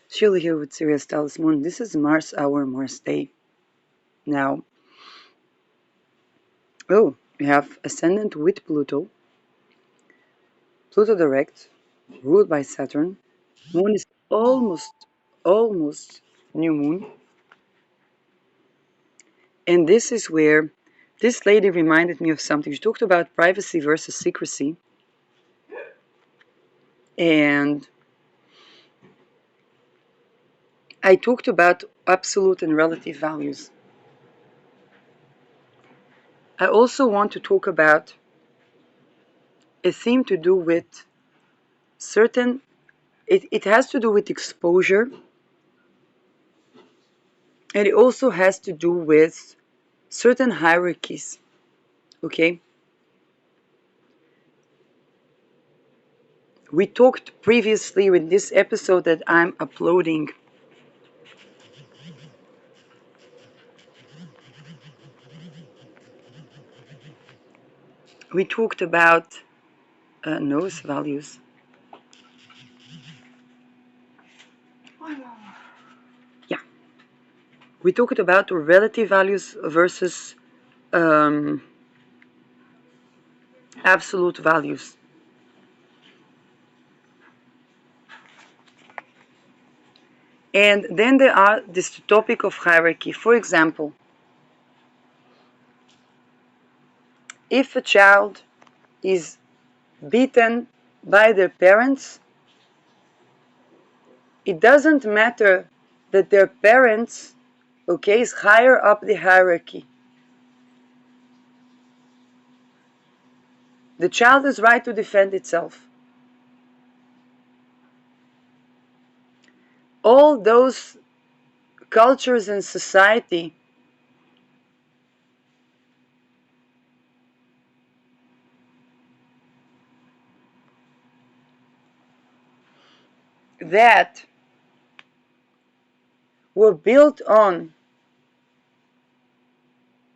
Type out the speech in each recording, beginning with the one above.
Sheila here with Sirius Talisman. This is Mars Hour, Mars Day. Now, we have Ascendant with Pluto. Pluto direct, ruled by Saturn. Moon is almost new moon. And this is where this lady reminded me of something. She talked about privacy versus secrecy. And I talked about absolute and relative values. I also want to talk about a theme to do with certain, it has to do with exposure, and it also has to do with certain hierarchies. Okay? We talked previously in this episode that I'm uploading. We talked about nose values. Yeah. We talked about relative values versus absolute values. And then there are this topic of hierarchy. For example, if a child is beaten by their parents, it doesn't matter that their parents, okay, is higher up the hierarchy. The child has right to defend itself. All those cultures in society that were built on,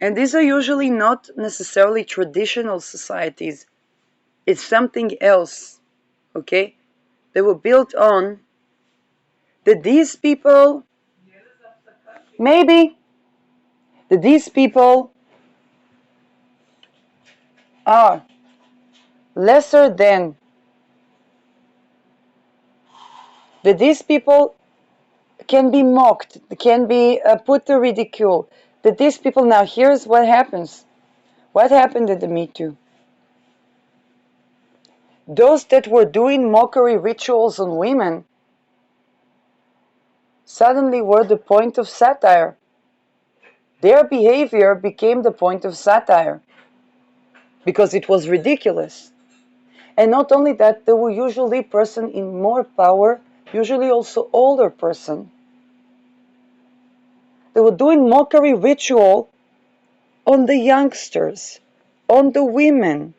and these are usually not necessarily traditional societies, it's something else, okay? They were built on that these people, maybe, that these people are lesser than, that these people can be mocked, can be put to ridicule, that these people, now here's what happens. What happened at the Me Too? Those that were doing mockery rituals on women suddenly were the point of satire. Their behavior became the point of satire because it was ridiculous. And not only that, they were usually person in more power, usually also older person. They were doing mockery ritual on the youngsters, on the women.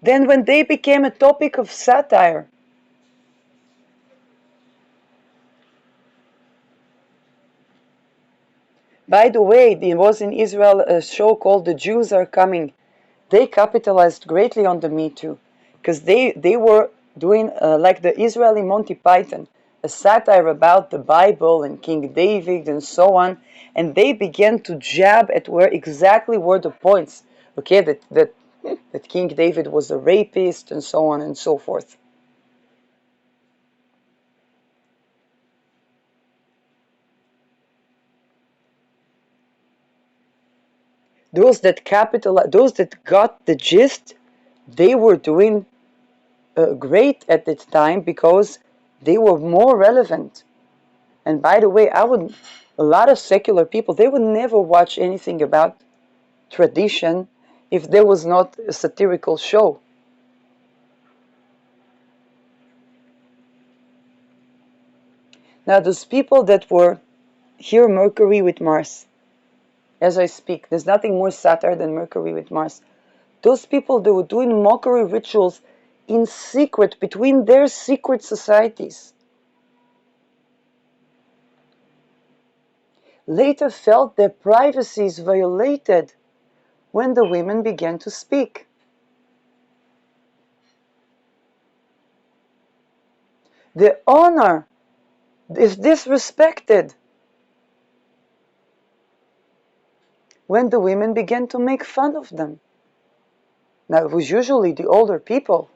Then when they became a topic of satire, by the way, there was in Israel a show called The Jews Are Coming. They capitalized greatly on the Me Too because they were doing like the Israeli Monty Python, a satire about the Bible and King David and so on, and they began to jab at where exactly were the points, okay, that King David was a rapist and so on and so forth. Those that got the gist, they were doing great at that time because they were more relevant. And by the way, a lot of secular people, they would never watch anything about tradition if there was not a satirical show. Now, those people that were here, Mercury with Mars, as I speak, there's nothing more satire than Mercury with Mars. Those people, they were doing mockery rituals in secret between their secret societies. Later felt their privacy is violated when the women began to speak. The honor is disrespected when the women begin to make fun of them. Now, it was usually the older people,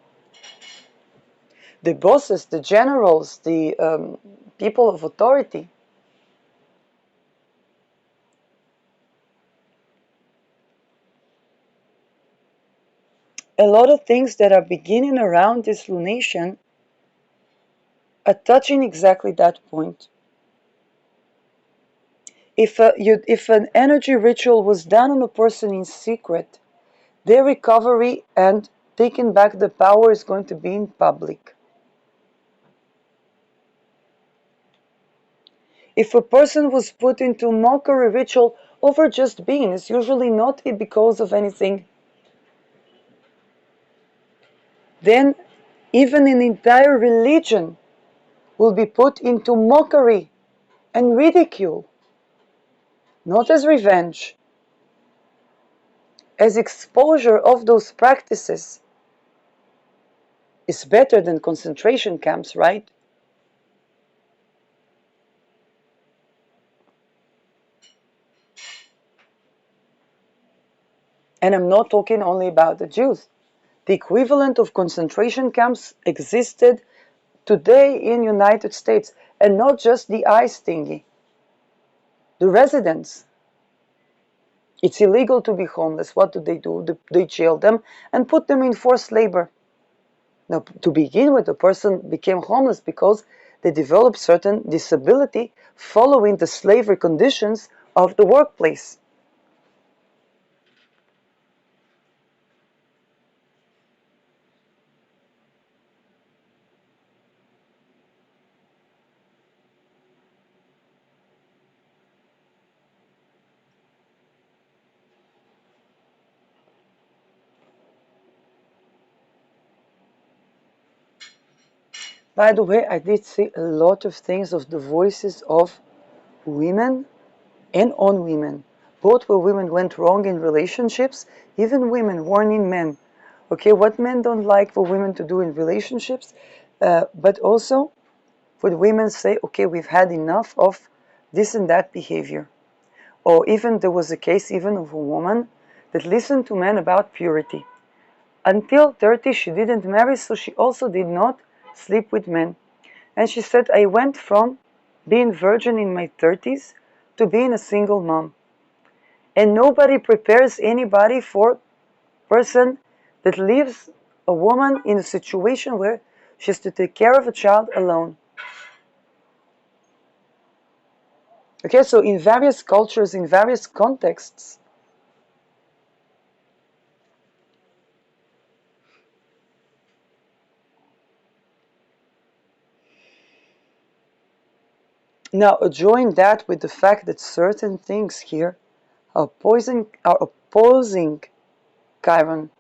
the bosses, the generals, the people of authority. A lot of things that are beginning around this lunation are touching exactly that point. If an energy ritual was done on a person in secret, their recovery and taking back the power is going to be in public. If a person was put into mockery ritual over just being, it's usually not because of anything, then even an entire religion will be put into mockery and ridicule, not as revenge, as exposure of those practices is better than concentration camps, right? And I'm not talking only about the Jews. The equivalent of concentration camps existed today in United States, and not just the ICE thingy. The residents. It's illegal to be homeless. What do? They jail them and put them in forced labor. Now, to begin with, the person became homeless because they developed certain disability following the slavery conditions of the workplace. By the way, I did see a lot of things of the voices of women and on women. Both where women went wrong in relationships, even women warning men. Okay, what men don't like for women to do in relationships, but also for the women say, okay, we've had enough of this and that behavior. Or even there was a case even of a woman that listened to men about purity. Until 30, she didn't marry, so she also did not sleep with men. And she said, I went from being virgin in my 30s to being a single mom. And nobody prepares anybody for a person that leaves a woman in a situation where she has to take care of a child alone. Okay, so in various cultures, in various contexts, now join that with the fact that certain things here are opposing Chiron.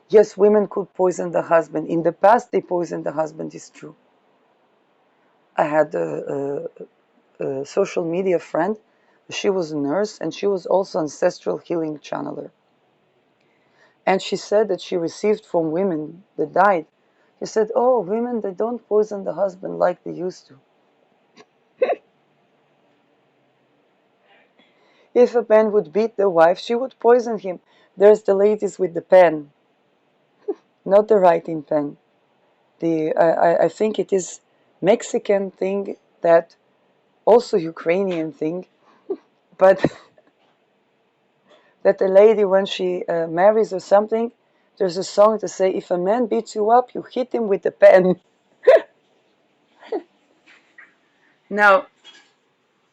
Yes, women could poison the husband. In the past, they poisoned the husband, it's true. I had a social media friend. She was a nurse and she was also ancestral healing channeler. And she said that she received from women that died. She said, oh, women, they don't poison the husband like they used to. If a man would beat the wife, she would poison him. There's the ladies with the pen, not the writing pen. I think it is Mexican thing that also Ukrainian thing, but that the lady when she marries or something, there's a song to say, if a man beats you up, you hit him with the pen. Now,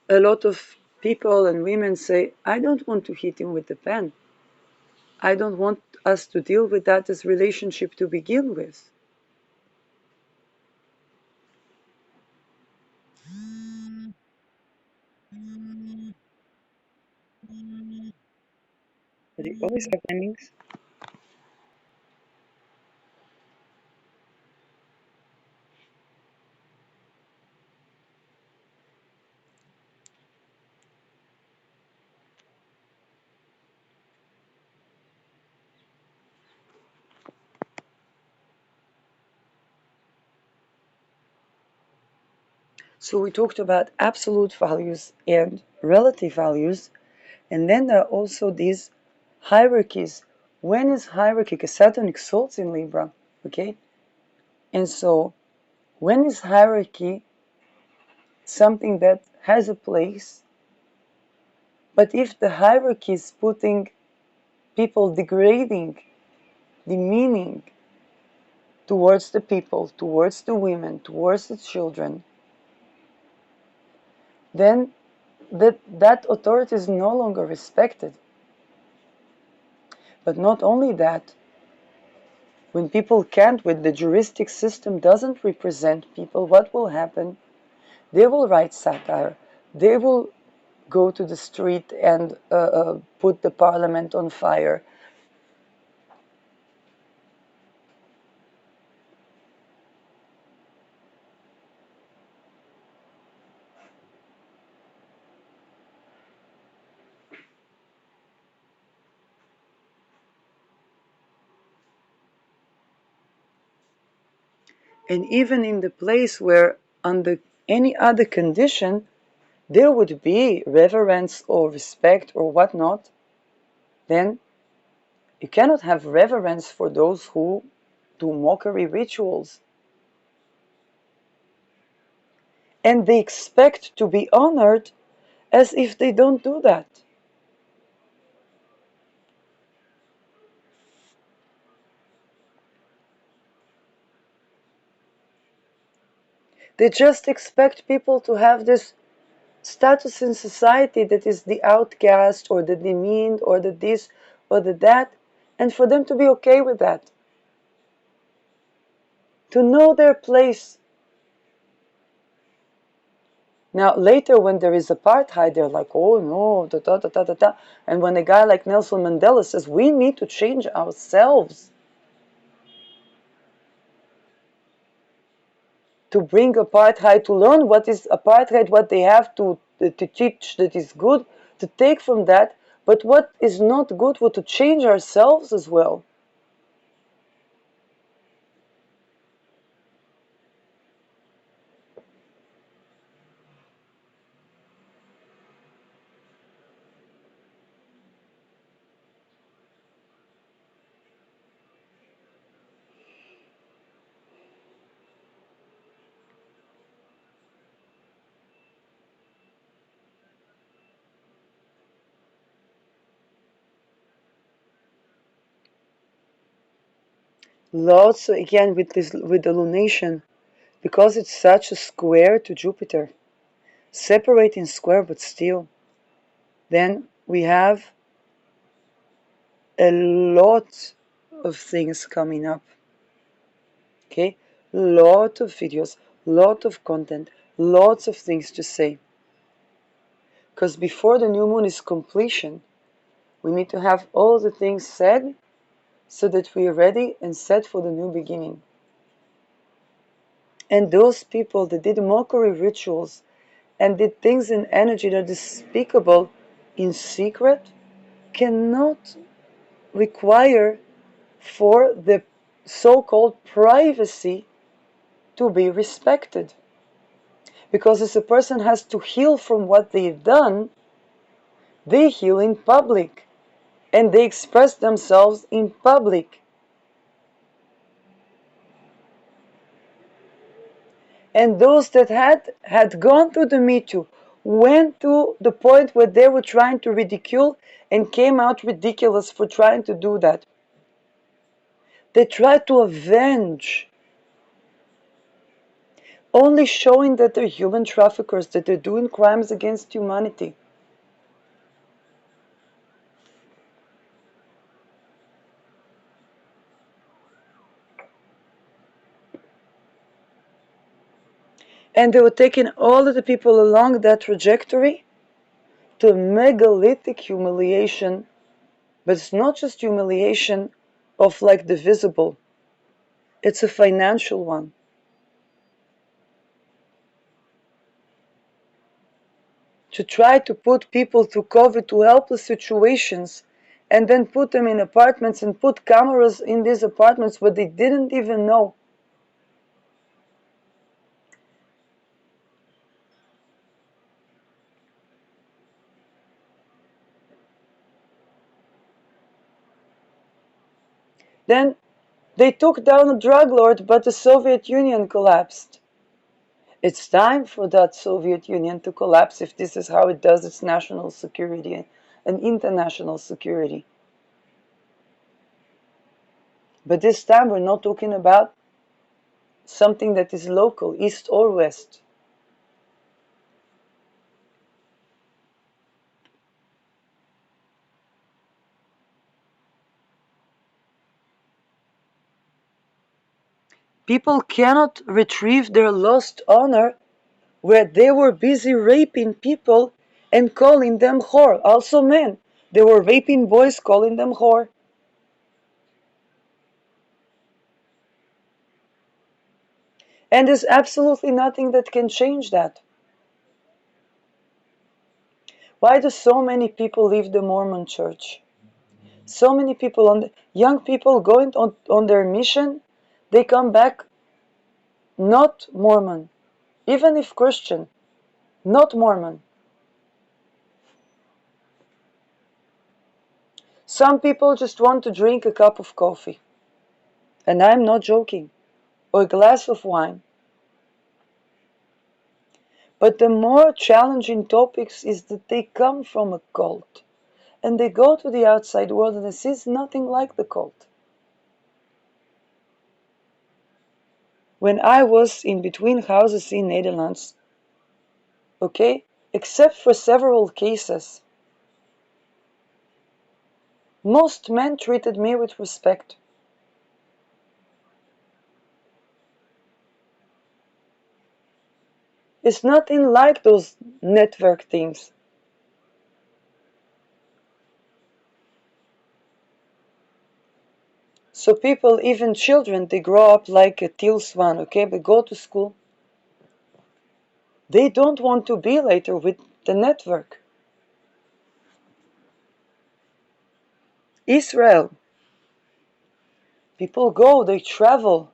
a lot of people and women say, I don't want to hit him with the pen. I don't want us to deal with that as relationship to begin with. But they always have timings. So we talked about absolute values and relative values, and then there are also these hierarchies. When is hierarchy? Because Saturn exalts in Libra, okay? And so when is hierarchy something that has a place? But if the hierarchy is putting people degrading, demeaning towards the people, towards the women, towards the children, then that authority is no longer respected. But not only that, when people can't, when the juristic system doesn't represent people, what will happen? They will write satire. They will go to the street and put the parliament on fire. And even in the place where, under any other condition, there would be reverence or respect or whatnot, then you cannot have reverence for those who do mockery rituals. And they expect to be honored as if they don't do that. They just expect people to have this status in society that is the outcast or the demeaned or the this or the that, and for them to be okay with that. To know their place. Now, later when there is apartheid, they're like, oh no, da da da da da da. And when a guy like Nelson Mandela says, we need to change ourselves to bring apartheid, to learn what is apartheid, what they have to teach that is good, to take from that, but what is not good, to change ourselves as well. Lots again with this, with the lunation, because it's such a square to Jupiter, separating square but still. Then we have a lot of things coming up. Okay, lot of videos, lot of content, lots of things to say. Because before the new moon is completion, we need to have all the things said so that we are ready and set for the new beginning. And those people that did mockery rituals and did things in energy that are despicable in secret cannot require for the so-called privacy to be respected. Because if a person has to heal from what they've done, they heal in public and they express themselves in public. And those that had gone through the Me Too went to the point where they were trying to ridicule and came out ridiculous for trying to do that. They tried to avenge, only showing that they're human traffickers, that they're doing crimes against humanity. And they were taking all of the people along that trajectory to a megalithic humiliation. But it's not just humiliation of like the visible, it's a financial one. To try to put people through COVID to helpless situations and then put them in apartments and put cameras in these apartments where they didn't even know. Then they took down a drug lord, but the Soviet Union collapsed. It's time for that Soviet Union to collapse if this is how it does its national security and international security. But this time we're not talking about something that is local, east or west. People cannot retrieve their lost honor where they were busy raping people and calling them whore. Also men. They were raping boys, calling them whore. And there's absolutely nothing that can change that. Why do so many people leave the Mormon church? So many people, young people going on their mission, they come back not Mormon, even if Christian, not Mormon. Some people just want to drink a cup of coffee, and I'm not joking, or a glass of wine. But the more challenging topics is that they come from a cult, and they go to the outside world and it is nothing like the cult. When I was in between houses in Netherlands, okay, except for several cases, most men treated me with respect. It's nothing like those network things. So people, even children, they grow up like a teal swan, okay, but go to school. They don't want to be later with the network. Israel, people go, they travel.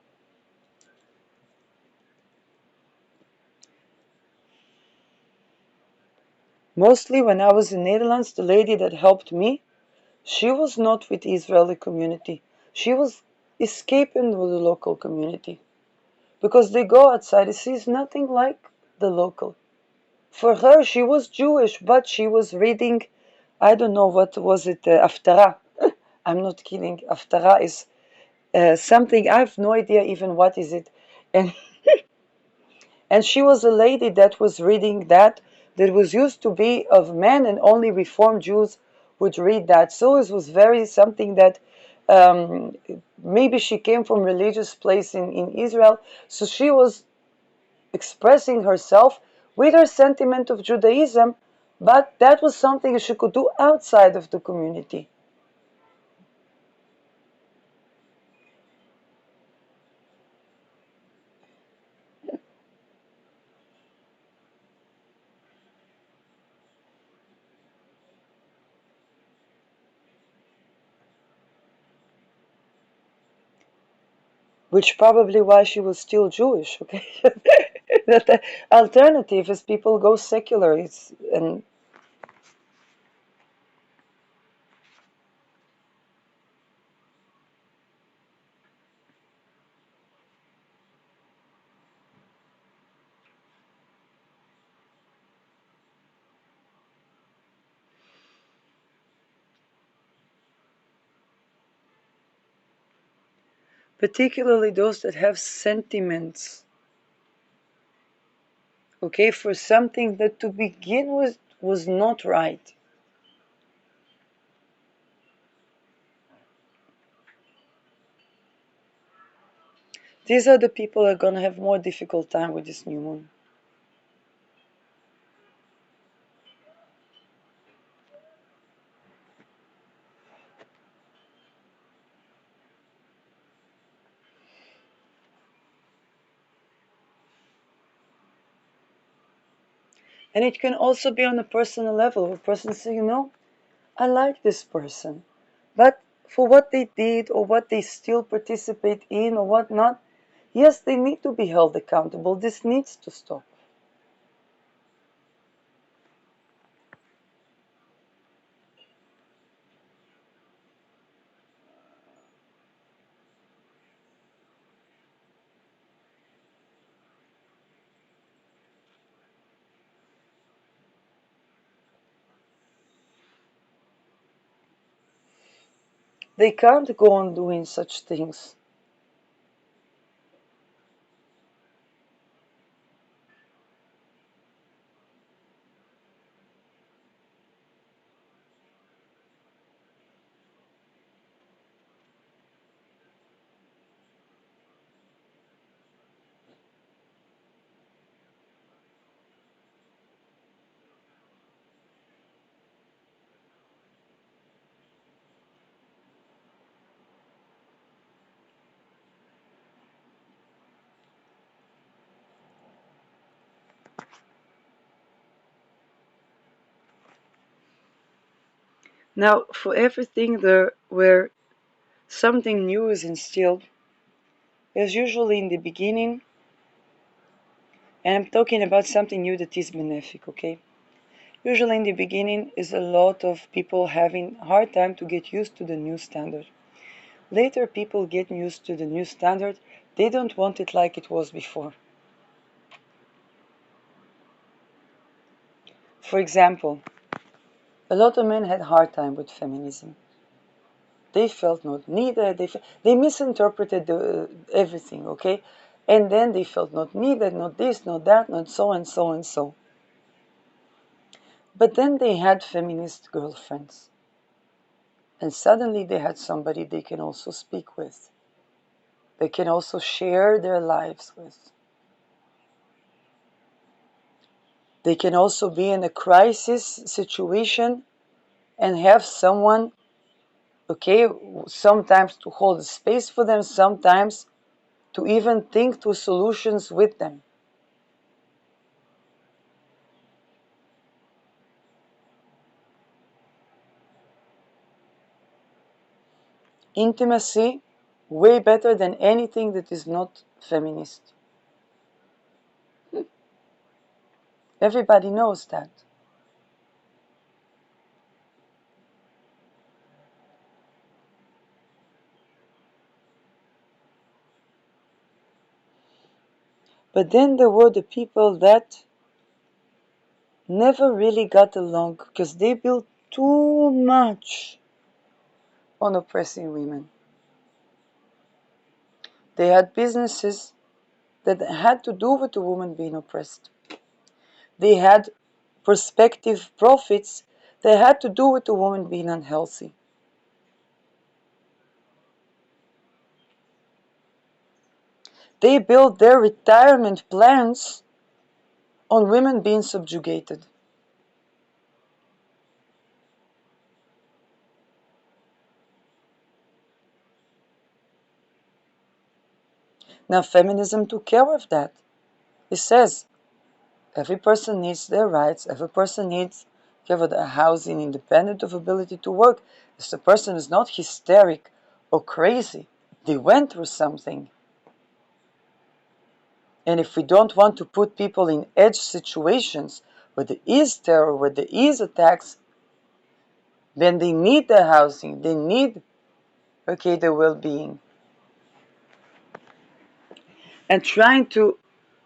Mostly when I was in Netherlands, the lady that helped me, she was not with the Israeli community. She was escaping with the local community. Because they go outside, it sees nothing like the local. For her, she was Jewish, but she was reading, I don't know what was it, Haftarah. I'm not kidding. Haftarah is something, I have no idea even what is it. And and she was a lady that was reading that was used to be of men, and only Reformed Jews would read that. So it was very something that um, maybe she came from religious place in Israel. So she was expressing herself with her sentiment of Judaism, but that was something she could do outside of the community. Which probably why she was still Jewish, okay? That the alternative is people go secular, and particularly those that have sentiments, okay, for something that to begin with was not right. These are the people that are gonna have more difficult time with this new moon. And it can also be on a personal level, where a person says, I like this person, but for what they did or what they still participate in or what not, yes, they need to be held accountable. This needs to stop. They can't go on doing such things. Now, for everything there where something new is instilled, is usually in the beginning, and I'm talking about something new that is benefic, okay? Usually in the beginning is a lot of people having hard time to get used to the new standard. Later people get used to the new standard, they don't want it like it was before. For example, a lot of men had hard time with feminism. They felt not needed, they misinterpreted everything, okay? And then they felt not needed, not this, not that, not so and so and so. But then they had feminist girlfriends. And suddenly they had somebody they can also speak with. They can also share their lives with. They can also be in a crisis situation and have someone, okay, sometimes to hold a space for them, sometimes to even think to solutions with them. Intimacy, way better than anything that is not feminist. Everybody knows that. But then there were the people that never really got along because they built too much on oppressing women. They had businesses that had to do with the woman being oppressed. They had prospective profits that had to do with the woman being unhealthy. They built their retirement plans on women being subjugated. Now, feminism took care of that. It says every person needs their rights, every person needs covered a housing independent of ability to work. If the person is not hysteric or crazy, they went through something. And if we don't want to put people in edge situations where there is terror, where there is attacks, then they need their housing, they need, okay, their well-being. And trying to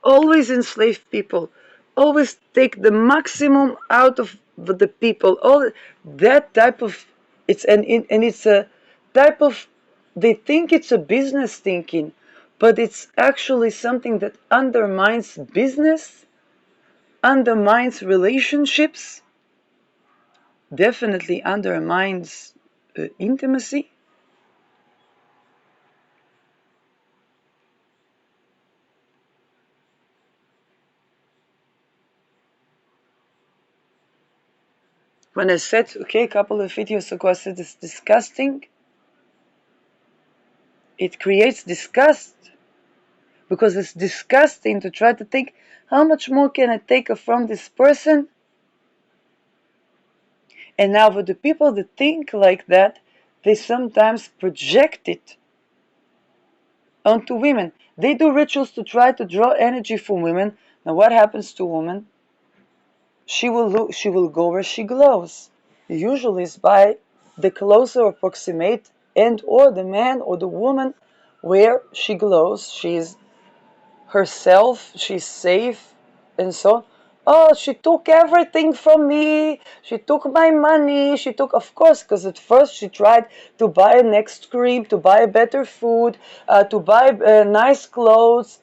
always enslave people, always take the maximum out of the people, all that type of, it's a type of, they think it's a business thinking, but it's actually something that undermines business, undermines relationships, definitely undermines intimacy. When I said, okay, a couple of videos ago, I said it's disgusting, it creates disgust because it's disgusting to try to think how much more can I take from this person. And now for the people that think like that, they sometimes project it onto women. They do rituals to try to draw energy from women. Now what happens to women? She will go where she glows. Usually it's by the closer approximate and or the man or the woman where she glows. She's herself, she's safe, and so on. Oh, she took everything from me. She took my money. She took, of course, because at first she tried to buy a next cream, to buy better food, to buy nice clothes.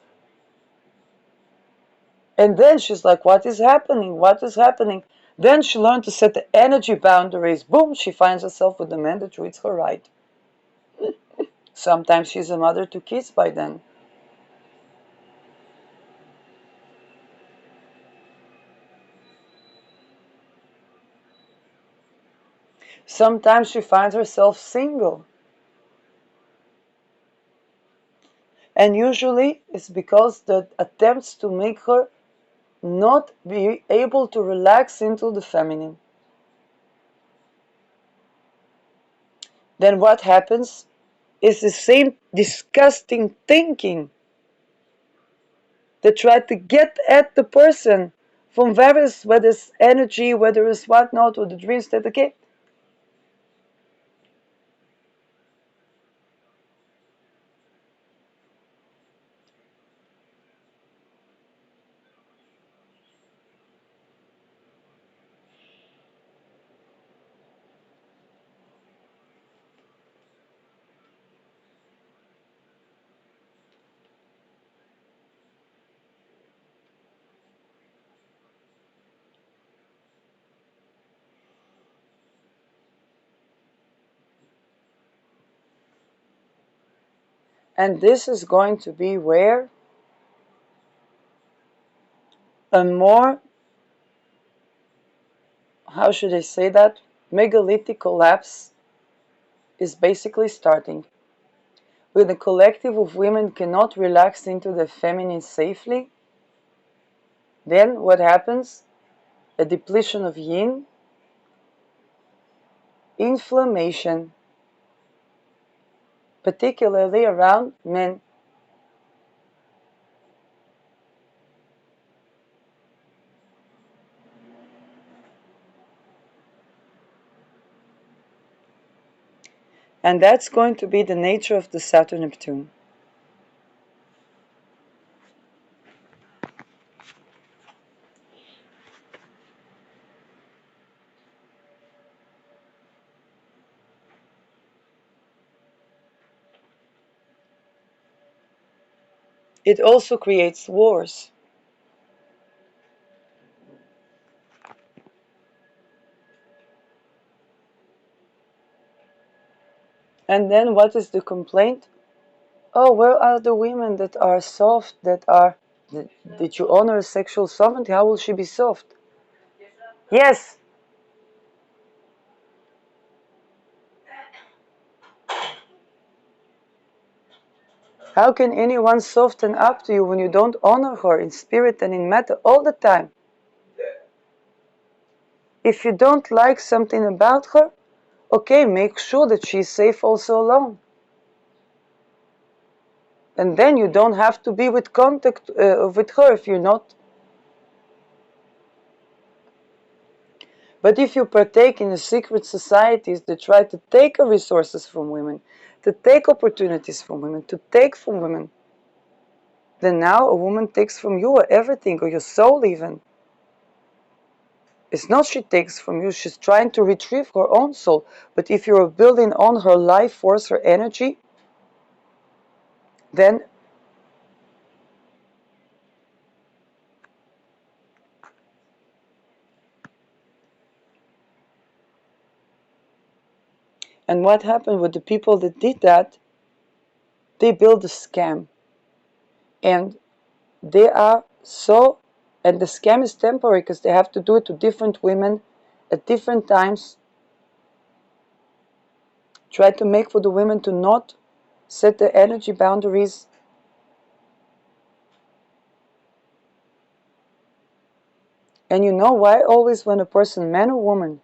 And then she's like, what is happening? What is happening? Then she learned to set the energy boundaries. Boom, she finds herself with a man that treats her right. Sometimes she's a mother to kids by then. Sometimes she finds herself single. And usually it's because the attempts to make her not be able to relax into the feminine. Then what happens is the same disgusting thinking that try to get at the person from various, whether it's energy, whether it's whatnot, or the dreams that they get. And this is going to be where a more, how should I say that, megalithic collapse is basically starting. When the collective of women cannot relax into the feminine safely, then what happens? A depletion of yin, inflammation, particularly around men. And that's going to be the nature of the Saturn Neptune. It also creates wars. And then what is the complaint? Oh, where are the women that are soft, that you honor sexual sovereignty? How will she be soft? Yes. How can anyone soften up to you when you don't honor her in spirit and in matter all the time? If you don't like something about her, okay, make sure that she's safe also alone. And then you don't have to be with contact with her if you're not. But if you partake in the secret societies that try to take resources from women, to take opportunities from women, to take from women, then now a woman takes from you everything, or your soul even. It's not she takes from you, she's trying to retrieve her own soul. But if you're building on her life force, her energy, then and what happened with the people that did that? They built a scam. And they are so, and the scam is temporary because they have to do it to different women at different times. Try to make for the women to not set their energy boundaries. And you know why always when a person, man or woman,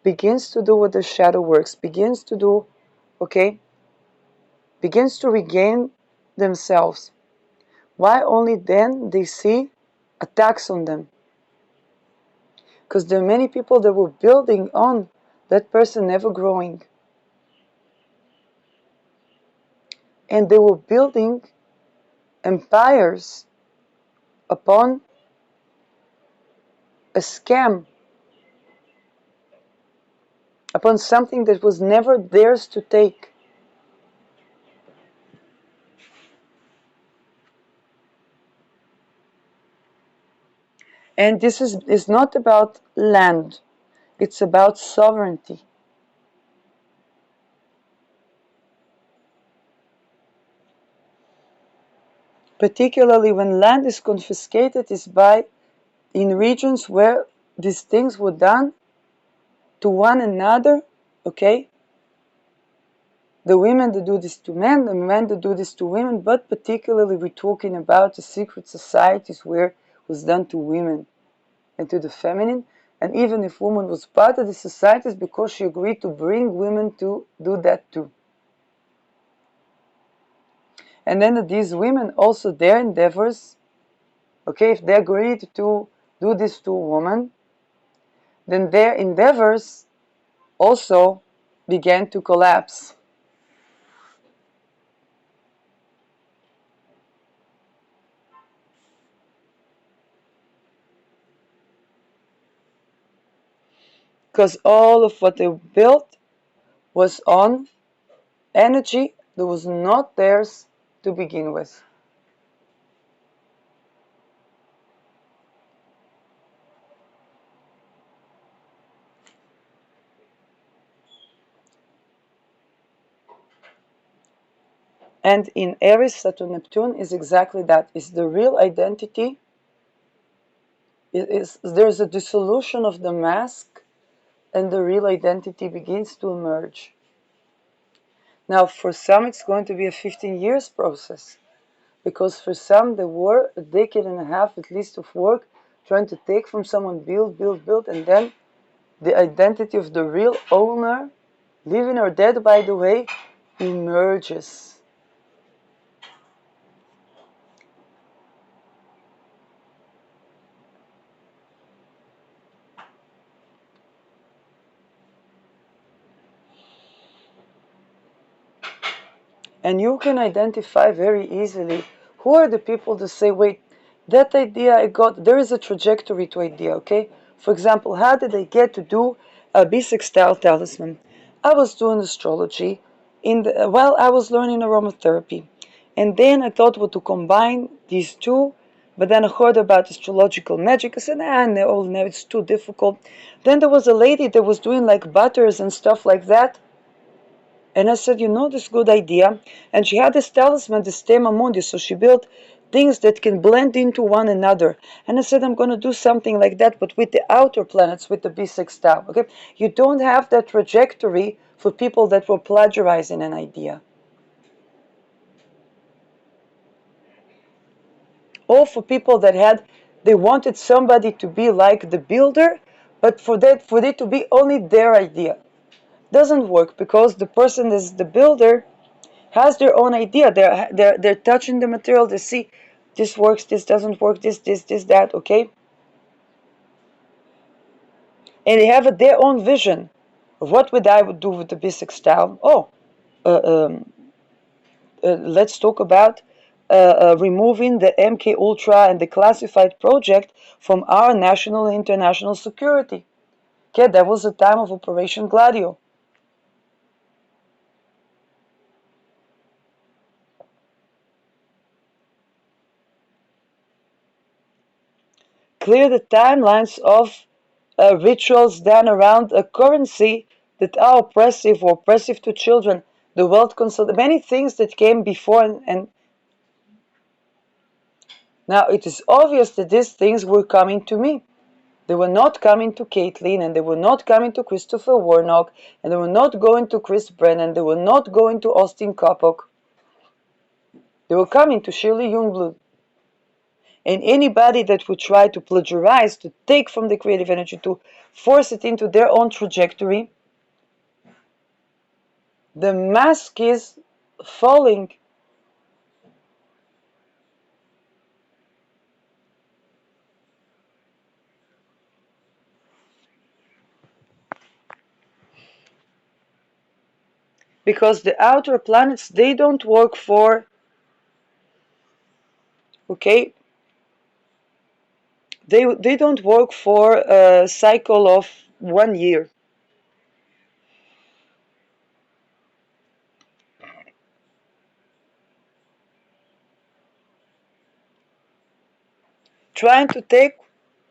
begins to do what the shadow works, begins to do, okay, begins to regain themselves, why only then they see attacks on them? Because there are many people that were building on that person never growing. And they were building empires upon a scam upon something that was never theirs to take. And this is not about land, it's about sovereignty. Particularly when land is confiscated, is by in regions where these things were done to one another, okay? The women that do this to men, the men that do this to women, but particularly we're talking about the secret societies where it was done to women and to the feminine. And even if woman was part of the societies, because she agreed to bring women to do that too. And then these women also their endeavors, okay, if they agreed to do this to a woman, then their endeavors also began to collapse. Because all of what they built was on energy that was not theirs to begin with. And in Aries, Saturn, Neptune is exactly that. Is the real identity. There's a dissolution of the mask, and the real identity begins to emerge. Now, for some, it's going to be a 15 years process, because for some, there were a decade and a half at least of work trying to take from someone, build, build, build, and then the identity of the real owner, living or dead, by the way, emerges. And you can identify very easily who are the people that say, wait, that idea I got, there is a trajectory to idea, okay? For example, how did I get to do a bisextile talisman? I was doing astrology while I was learning aromatherapy. And then I thought, well, to combine these two, but then I heard about astrological magic. I said, no, it's too difficult. Then there was a lady that was doing like butters and stuff like that. And I said, this good idea. And she had this talisman, this tema mundi, so she built things that can blend into one another. And I said, I'm going to do something like that, but with the outer planets, with the bisextile. Okay, you don't have that trajectory for people that were plagiarizing an idea, or for people that they wanted somebody to be like the builder, but for it to be only their idea. Doesn't work, because the person is the builder has their own idea. They're touching the material. They see this works, this doesn't work, this, that, okay? And they have their own vision of what would I would do with the bisextile. Uh, um, let's talk about removing the MK Ultra and the classified project from our national and international security. Okay, that was the time of Operation Gladio. Clear the timelines of rituals done around a currency that are oppressive or oppressive to children, the world consult, many things that came before, and now it is obvious that these things were coming to me. They were not coming to Caitlin, and they were not coming to Christopher Warnock, and they were not going to Chris Brennan, they were not going to Austin Kopok. They were coming to Shirley Youngblood. And anybody that would try to plagiarize, to take from the creative energy, to force it into their own trajectory, the mask is falling. Because the outer planets, they don't work for, okay, They don't work for a cycle of 1 year. Trying to take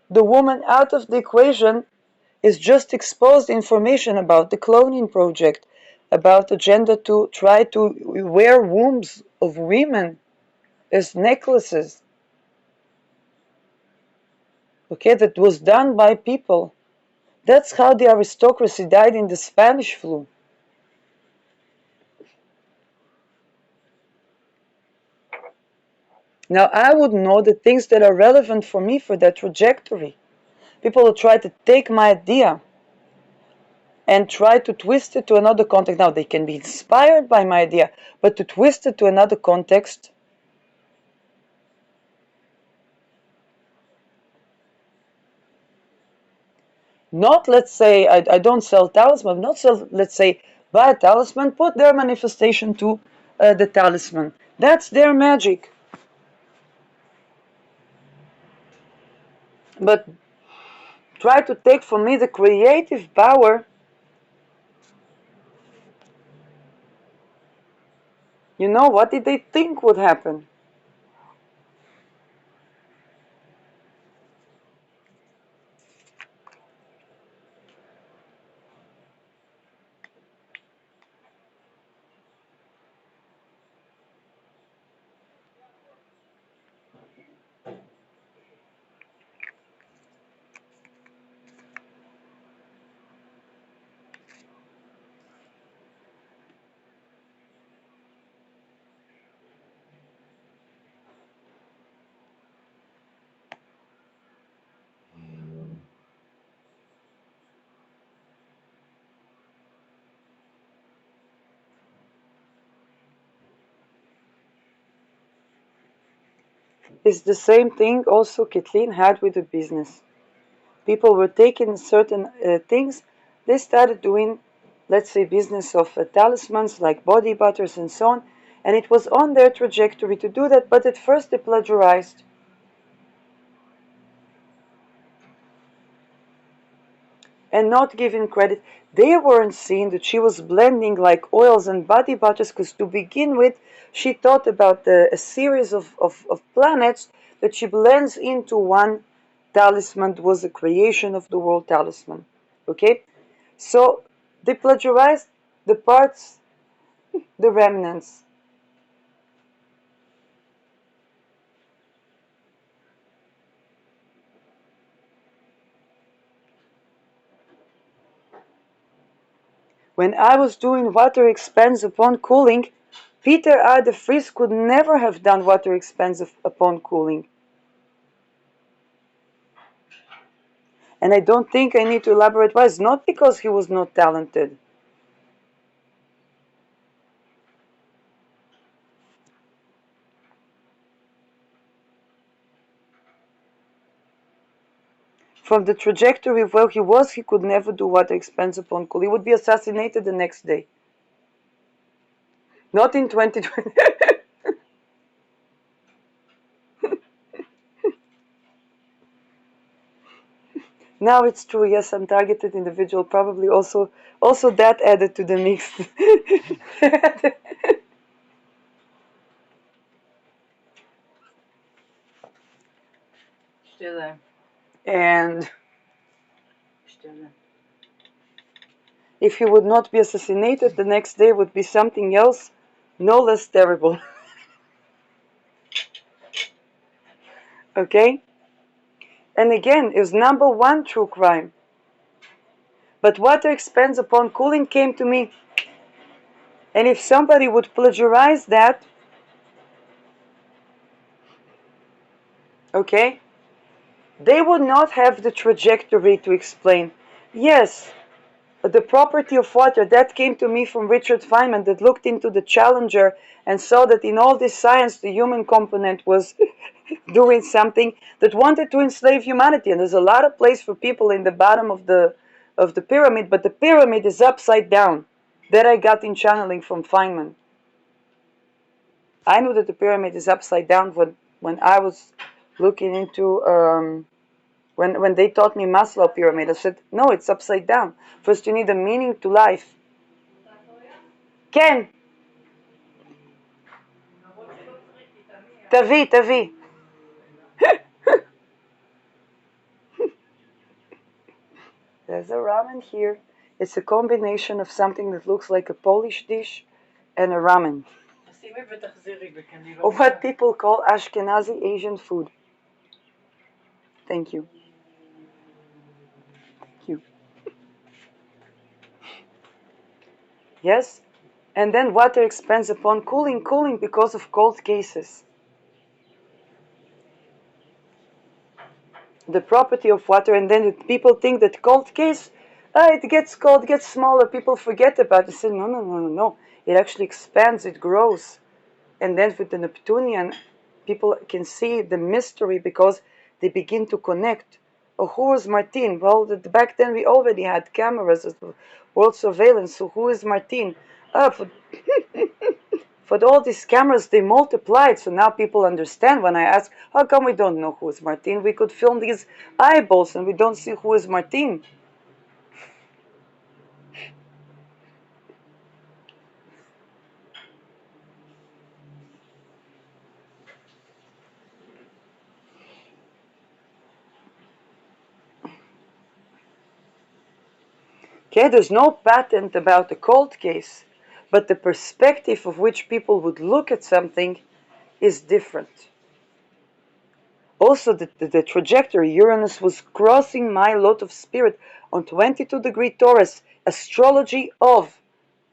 the woman out of the equation is just exposed information about the cloning project, about agenda to try to wear wombs of women as necklaces. Okay, that was done by people. That's how the aristocracy died in the Spanish flu. Now I would know the things that are relevant for me for that trajectory. People will try to take my idea and try to twist it to another context. Now they can be inspired by my idea, but to twist it to another context, not let's say I don't sell talisman, not sell, let's say, buy a talisman, put their manifestation to the talisman. That's their magic. But try to take from me the creative power. You know, what did they think would happen? It's the same thing also Kathleen had with the business. People were taking certain things, they started doing, let's say, business of talismans like body butters and so on, and it was on their trajectory to do that, but at first they plagiarized and not giving credit. They weren't seeing that she was blending like oils and body butters, because to begin with, she thought about a series of planets that she blends into one talisman. Was a creation of the world talisman. Okay? So they plagiarized the parts, the remnants. When I was doing water expands upon cooling, Peter R. de Vries could never have done water expands upon cooling. And I don't think I need to elaborate why. It's not because he was not talented. From the trajectory where he was, he could never do water expands upon cooling. He would be assassinated the next day. Not in 2020. Now it's true, yes, I'm targeted individual. Probably also that added to the mix. Stille. And Stille. if he would not be assassinated, the next day would be something else, no less terrible. Okay? And again, it was number one true crime. But water expands upon cooling came to me. And if somebody would plagiarize that, okay, they would not have the trajectory to explain. Yes, the property of water, that came to me from Richard Feynman, that looked into the Challenger and saw that in all this science the human component was doing something, that wanted to enslave humanity. And there's a lot of place for people in the bottom of the pyramid, but the pyramid is upside down. That I got in channeling from Feynman. I knew that the pyramid is upside down when I was looking into When they taught me Maslow pyramid, I said, no, it's upside down. First, you need a meaning to life. כן, תביא. There's a ramen here. It's a combination of something that looks like a Polish dish and a ramen. Or what people call Ashkenazi Asian food. Thank you. Thank you. Yes? And then water expands upon cooling because of cold cases. The property of water, and then people think that cold case, it gets cold, it gets smaller, people forget about it. Say, no. It actually expands, it grows. And then with the Neptunian, people can see the mystery because they begin to connect. Oh, who is Martin? Well, back then we already had cameras, world surveillance. So who is Martin? For all these cameras, they multiplied. So now people understand when I ask, how come we don't know who is Martin? We could film these eyeballs and we don't see who is Martin. Okay, there's no patent about the cold case, but the perspective of which people would look at something is different. Also, the trajectory, Uranus was crossing my lot of spirit on 22-degree Taurus, astrology of,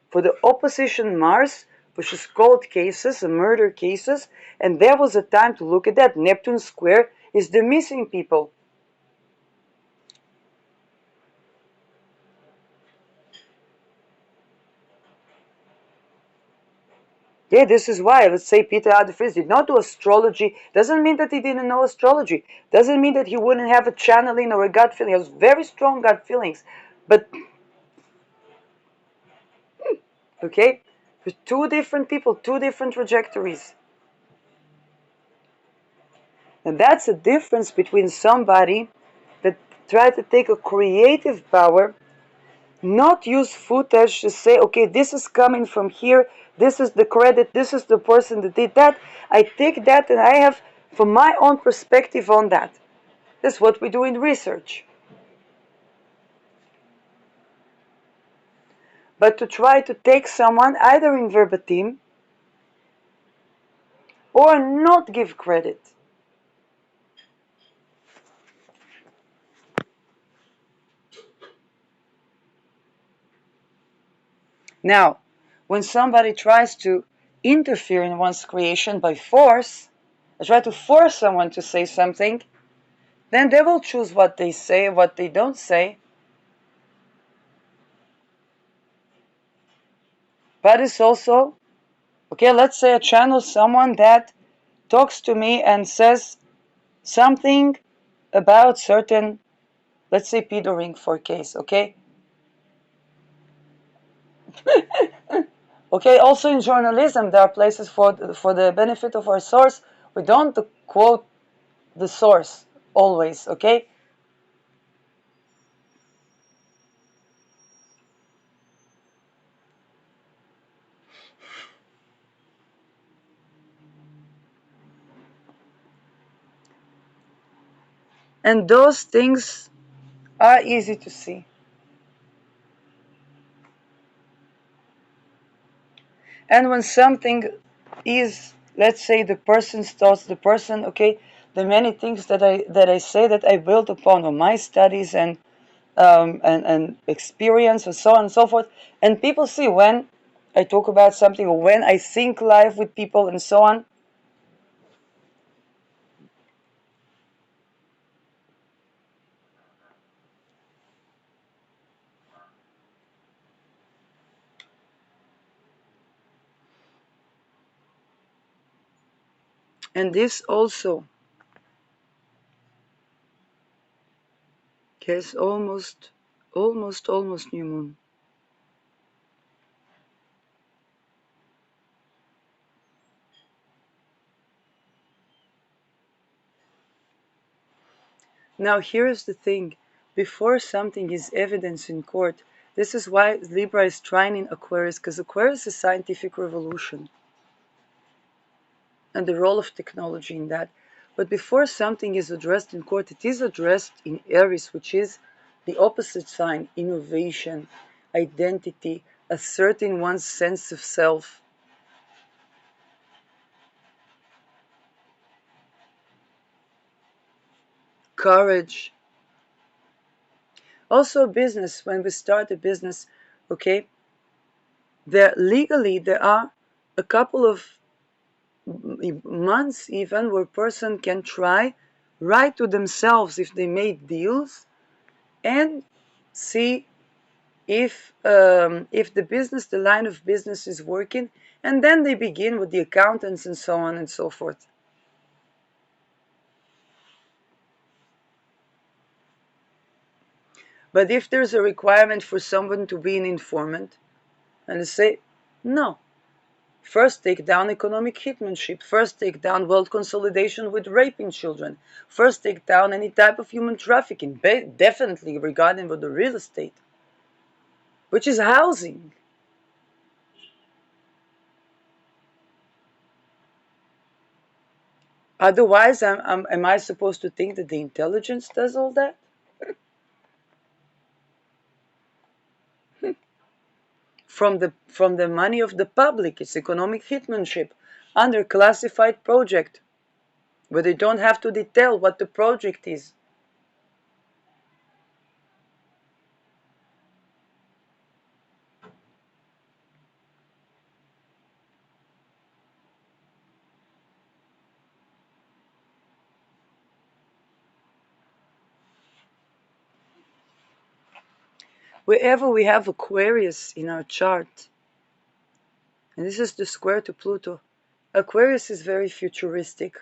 for the opposition Mars, which is cold cases, murder cases, and there was a time to look at that. Neptune square is the missing people. Yeah, this is why, let's say Peter Adefris did not do astrology. Doesn't mean that he didn't know astrology. Doesn't mean that he wouldn't have a channeling or a gut feeling. He has very strong gut feelings. But, okay, with two different people, two different trajectories. And that's a difference between somebody that tried to take a creative power, not use footage to say, okay, this is coming from here, this is the credit, this is the person that did that. I take that and I have from my own perspective on that. That's what we do in research. But to try to take someone either in verbatim or not give credit. Now, when somebody tries to interfere in one's creation by force, try to force someone to say something, then they will choose what they say, what they don't say. But it's also, okay, let's say I channel someone that talks to me and says something about certain, let's say, pedoring for case, okay? Okay, also in journalism, there are places for the benefit of our source. We don't quote the source always, okay? And those things are easy to see. And when something is, let's say, the person's thoughts, the person, okay, the many things that I say that I built upon on my studies and experience and so on and so forth. And people see when I talk about something or when I think live with people and so on. And this also has almost new moon. Now, here's the thing. Before something is evidence in court, this is why Libra is trying in Aquarius, because Aquarius is scientific revolution and the role of technology in that. But before something is addressed in court, it is addressed in Aries, which is the opposite sign: innovation, identity, asserting one's sense of self. Courage. Also, business. When we start a business, okay, there are a couple of months even where person can try write to themselves if they made deals and see if the business, the line of business is working, and then they begin with the accountants and so on and so forth. But if there's a requirement for someone to be an informant, and they say, no, first take down economic hitmanship, first take down wealth consolidation with raping children, first take down any type of human trafficking, definitely regarding with the real estate, which is housing. Otherwise, am I supposed to think that the intelligence does all that? From the money of the public, it's economic hitmanship under classified project, where they don't have to detail what the project is. Wherever we have Aquarius in our chart, and this is the square to Pluto, Aquarius is very futuristic.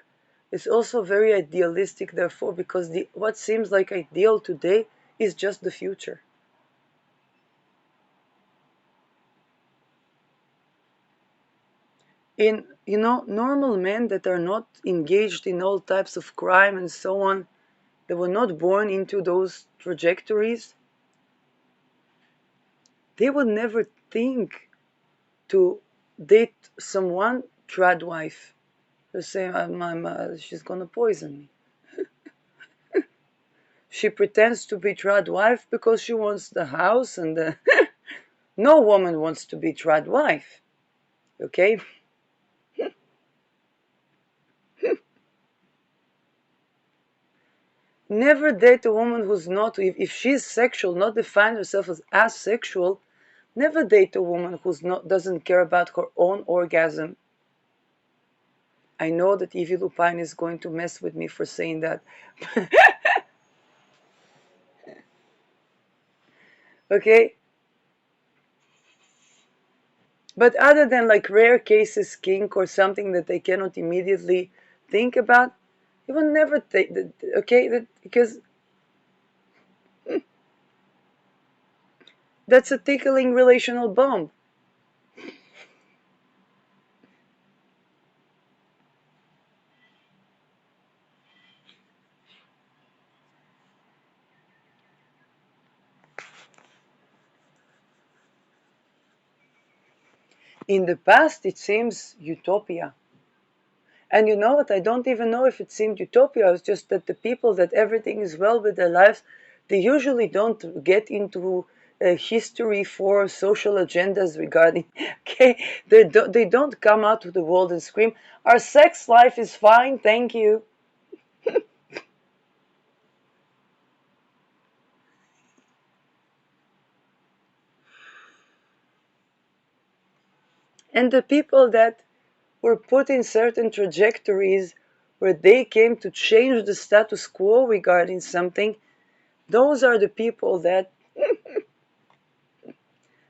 It's also very idealistic, therefore, because what seems like ideal today is just the future. In normal men that are not engaged in all types of crime and so on, they were not born into those trajectories, they would never think to date someone trad wife. They say, she's gonna poison me. She pretends to be trad wife because she wants the house and the no woman wants to be trad wife. Okay? Never date a woman who's not, if she's sexual, not define herself as asexual, never date a woman who's not doesn't care about her own orgasm. I know that Evie Lupine is going to mess with me for saying that. Okay? But other than like rare cases, kink or something that they cannot immediately think about, you will never take, okay? Because that's a tickling relational bomb. In the past, it seems utopia. And you know what? I don't even know if it seemed utopia. It's just that the people that everything is well with their lives, they usually don't get into history for social agendas regarding. Okay, they don't come out to the world and scream, "Our sex life is fine, thank you." And the people that were put in certain trajectories where they came to change the status quo regarding something, those are the people that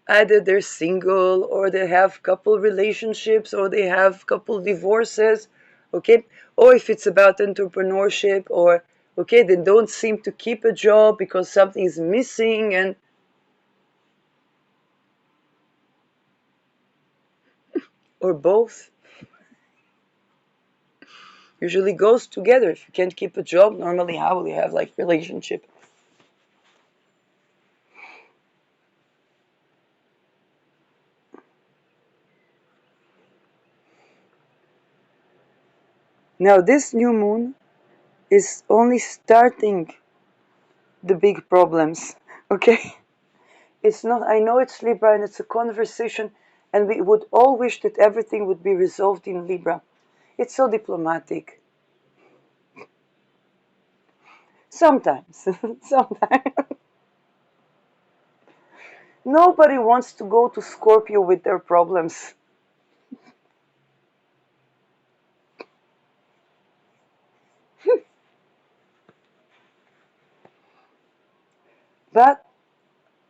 either they're single or they have couple relationships or they have couple divorces, okay? Or if it's about entrepreneurship, or okay, they don't seem to keep a job because something is missing, and or both. Usually goes together. If you can't keep a job, normally how will you have like relationship? Now this new moon is only starting the big problems. Okay? It's not, I know it's Libra and it's a conversation, and we would all wish that everything would be resolved in Libra. It's so diplomatic. Sometimes. Sometimes. Nobody wants to go to Scorpio with their problems. But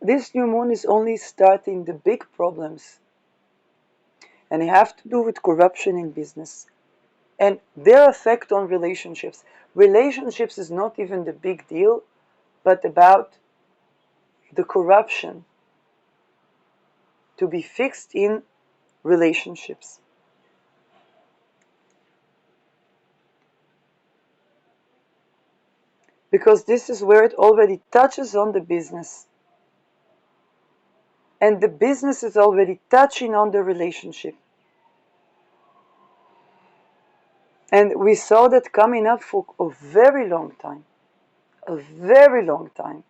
this new moon is only starting the big problems. And they have to do with corruption in business and their effect on relationships. Relationships is not even the big deal, but about the corruption to be fixed in relationships. Because this is where it already touches on the business. And the business is already touching on the relationship. And we saw that coming up for a very long time. A very long time.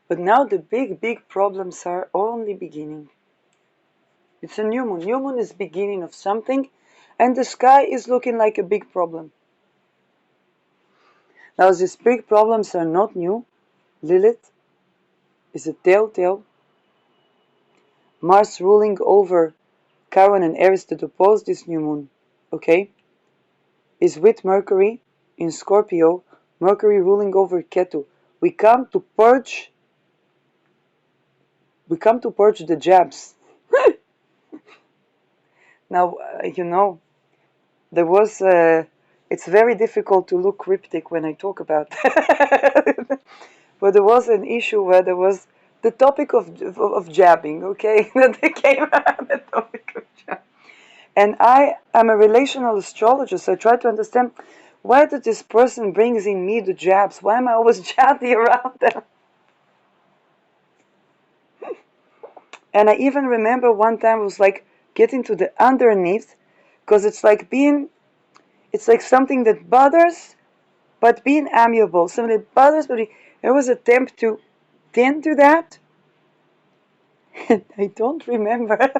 But now the big, big problems are only beginning. It's a new moon. New moon is beginning of something, and the sky is looking like a big problem. Now these big problems are not new. Lilith is a telltale. Mars ruling over Chiron and Aries to oppose this new moon, okay, is with Mercury in Scorpio, Mercury ruling over Ketu. We come to purge the jabs. Now, there was, it's very difficult to look cryptic when I talk about that. But there was an issue where there was the topic of jabbing, okay? That came out, the topic of jabbing. And I am a relational astrologer, so I try to understand why did this person brings in me the jabs? Why am I always jabby around them? And I even remember one time it was like getting to the underneath, because it's like something that bothers, but being amiable. Something that bothers, but there was an attempt to tend to that. And I don't remember.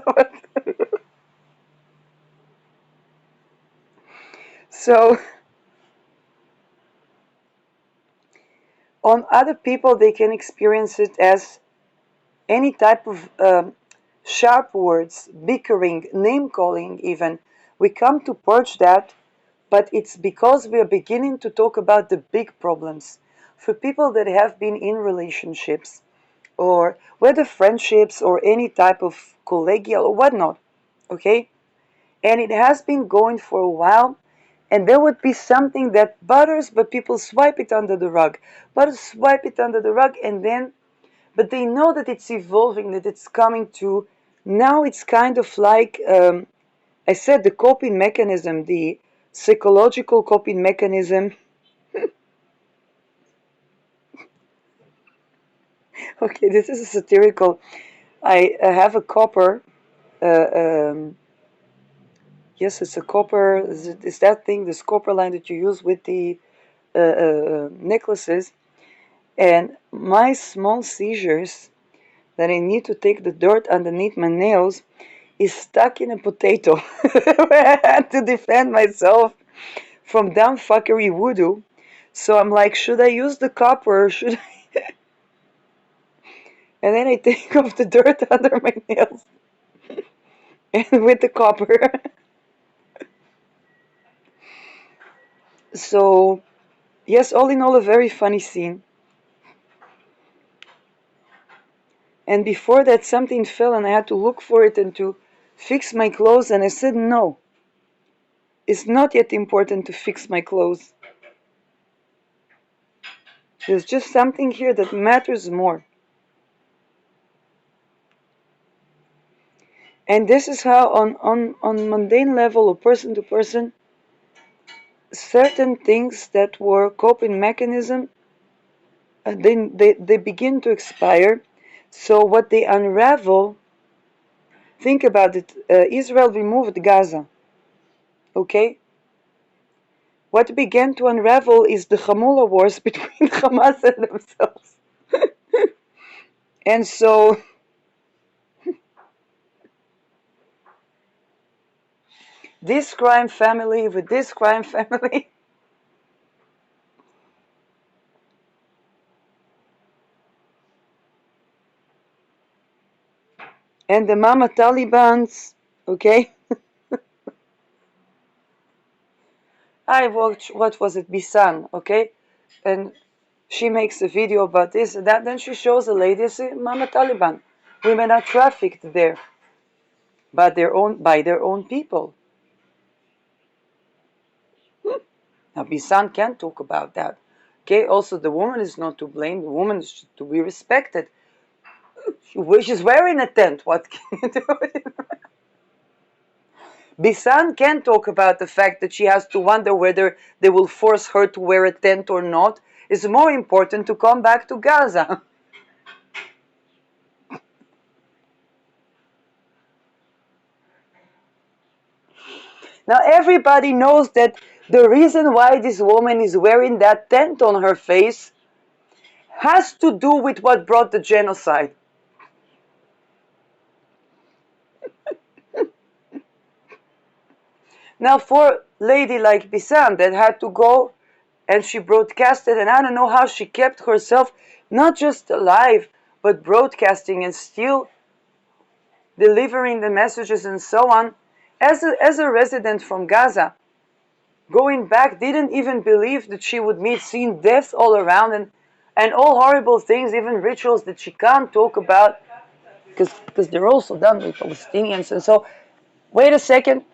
So on other people, they can experience it as any type of sharp words, bickering, name calling, even. We come to purge that, but it's because we are beginning to talk about the big problems. For people that have been in relationships, or whether friendships or any type of collegial or whatnot, okay? And it has been going for a while, and there would be something that bothers, but people swipe it under the rug. But swipe it under the rug, and then but they know that it's evolving, that it's coming to, now it's kind of like, I said, the coping mechanism, the psychological coping mechanism. Okay, this is a satirical. I have a copper, uh, um, yes, it's a copper, is that thing, this copper line that you use with the necklaces, and my small seizures that I need to take the dirt underneath my nails is stuck in a potato. I had to defend myself from dumb fuckery voodoo. So I'm like, should I use the copper or should I? And then I take off the dirt under my nails and with the copper. So, yes, all in all, a very funny scene. And before that, something fell and I had to look for it and to fix my clothes. And I said, no, it's not yet important to fix my clothes. There's just something here that matters more. And this is how, on mundane level or person to person, certain things that were coping mechanism, they begin to expire. So what they unravel, think about it, Israel removed Gaza, okay? What began to unravel is the Hamula wars between Hamas and themselves. And so this crime family with this crime family, and the Mama Talibans, okay? I watched, what was it, Bisan, okay? And she makes a video about this and that. Then she shows a lady, say, Mama Taliban. Women are trafficked there by their own people. Now, Bisan can't talk about that. Okay, also the woman is not to blame. The woman is to be respected. She's wearing a tent. What can you do? Bisan can talk about the fact that she has to wonder whether they will force her to wear a tent or not. It's more important to come back to Gaza. Now everybody knows that the reason why this woman is wearing that tent on her face has to do with what brought the genocide. Now for a lady like Bisan that had to go and she broadcasted, and I don't know how she kept herself not just alive but broadcasting and still delivering the messages and so on. As a resident from Gaza, going back, didn't even believe that she would meet, seeing death all around and all horrible things, even rituals that she can't talk about because they're also done with Palestinians. And so, wait a second,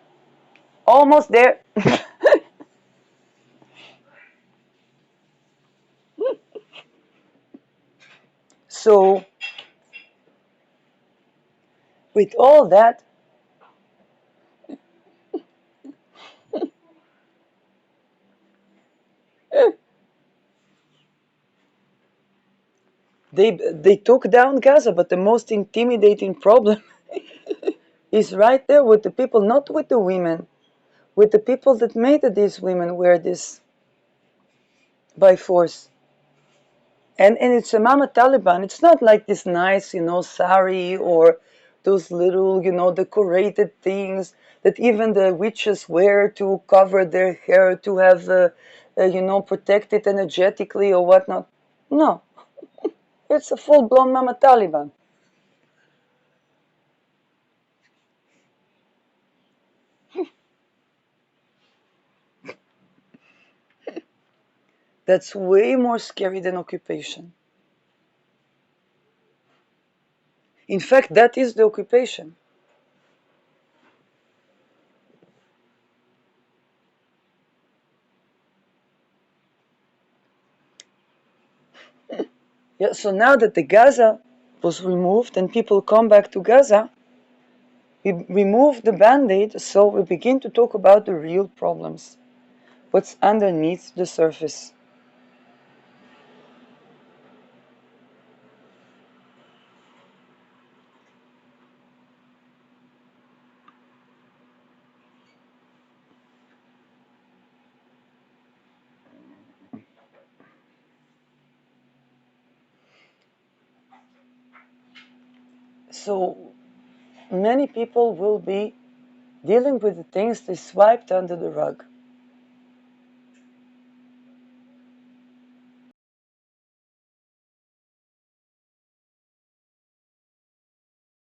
almost there. So, with all that, they took down Gaza, but the most intimidating problem is right there with the people, not with the women, with the people that made these women wear this by force. And it's a Mama Taliban. It's not like this nice, sari or those little, decorated things that even the witches wear to cover their hair to have, protect it energetically or whatnot. No, it's a full-blown Mama Taliban. That's way more scary than occupation. In fact, that is the occupation. Yeah, so now that the Gaza was removed and people come back to Gaza, we remove the band-aid, so we begin to talk about the real problems, what's underneath the surface. So many people will be dealing with the things they swiped under the rug.